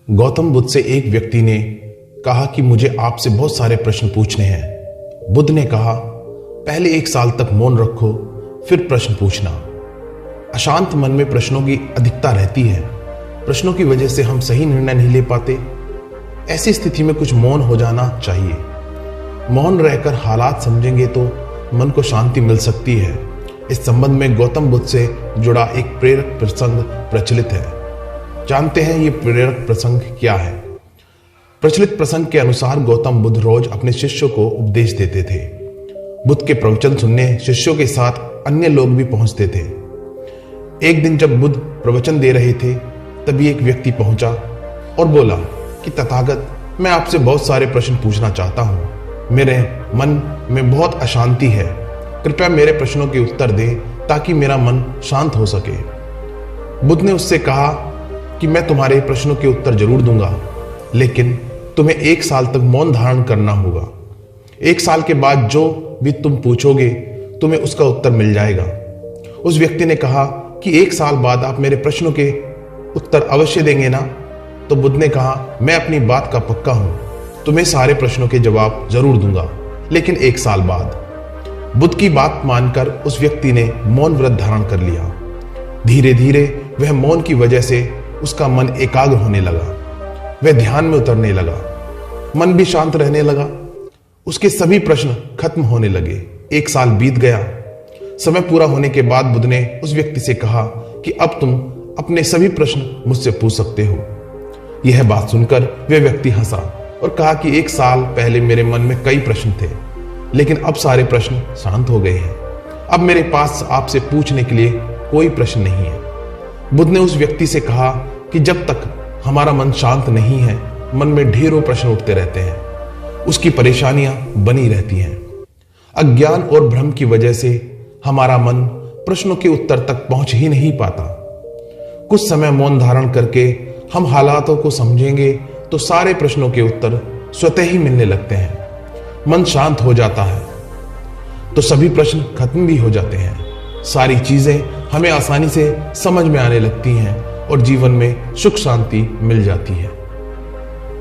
गौतम बुद्ध से एक व्यक्ति ने कहा कि मुझे आपसे बहुत सारे प्रश्न पूछने हैं। बुद्ध ने कहा, पहले 1 साल तक मौन रखो, फिर प्रश्न पूछना। अशांत मन में प्रश्नों की अधिकता रहती है। प्रश्नों की वजह से हम सही निर्णय नहीं ले पाते। ऐसी स्थिति में कुछ मौन हो जाना चाहिए। मौन रहकर हालात समझेंगे तो मन को शांति मिल सकती है। इस संबंध में गौतम बुद्ध से जुड़ा एक प्रेरक प्रसंग प्रचलित है। जानते हैं ये प्रेरक प्रसंग क्या है। प्रचलित प्रसंग के अनुसार गौतम बुद्ध रोज अपने शिष्यों को उपदेश देते थे। बुद्ध के प्रवचन सुनने शिष्यों के साथ अन्य लोग भी पहुंचते थे। एक दिन जब बुद्ध प्रवचन दे रहे थे, तभी एक व्यक्ति पहुंचा और बोला कि तथागत, मैं आपसे बहुत सारे प्रश्न पूछना चाहता हूं। मेरे मन में बहुत अशांति है। कृपया मेरे प्रश्नों के उत्तर दें ताकि मेरा मन शांत हो सके। बुद्ध ने उससे कहा कि मैं तुम्हारे प्रश्नों के उत्तर जरूर दूंगा, लेकिन तुम्हें 1 साल तक मौन धारण करना होगा। 1 साल के बाद जो भी तुम पूछोगे तुम्हें उसका उत्तर मिल जाएगा। उस व्यक्ति ने कहा कि 1 साल बाद आप मेरे प्रश्नों के उत्तर अवश्य देंगे ना? तो बुद्ध ने कहा, मैं अपनी बात का पक्का हूं, तुम्हें सारे प्रश्नों के जवाब जरूर दूंगा, लेकिन 1 साल बाद। बुद्ध की बात मानकर उस व्यक्ति ने मौन व्रत धारण कर लिया। धीरे धीरे वह मौन की वजह से उसका मन एकाग्र होने लगा। वह ध्यान में उतरने लगा। मन भी शांत रहने लगा। उसके सभी प्रश्न खत्म होने लगे। 1 साल बीत गया। समय पूरा होने के बाद बुद्ध ने उस व्यक्ति से कहा कि अब तुम अपने सभी प्रश्न मुझसे पूछ सकते हो। यह बात सुनकर वह व्यक्ति हंसा और कहा कि 1 साल पहले मेरे मन में कई प्रश्न थे, लेकिन अब सारे प्रश्न शांत हो गए हैं। अब मेरे पास आपसे पूछने के लिए कोई प्रश्न नहीं है। बुद्ध ने उस व्यक्ति से कहा कि जब तक हमारा मन शांत नहीं है, मन में ढेरों प्रश्न उठते रहते हैं। उसकी परेशानियां बनी रहती हैं। अज्ञान और भ्रम की वजह से हमारा मन प्रश्नों के उत्तर तक पहुंच ही नहीं पाता। कुछ समय मौन धारण करके हम हालातों को समझेंगे तो सारे प्रश्नों के उत्तर स्वतः ही मिलने लगते हैं। मन शांत हो जाता है तो सभी प्रश्न खत्म भी हो जाते हैं। सारी चीजें हमें आसानी से समझ में आने लगती हैं और जीवन में सुख शांति मिल जाती है।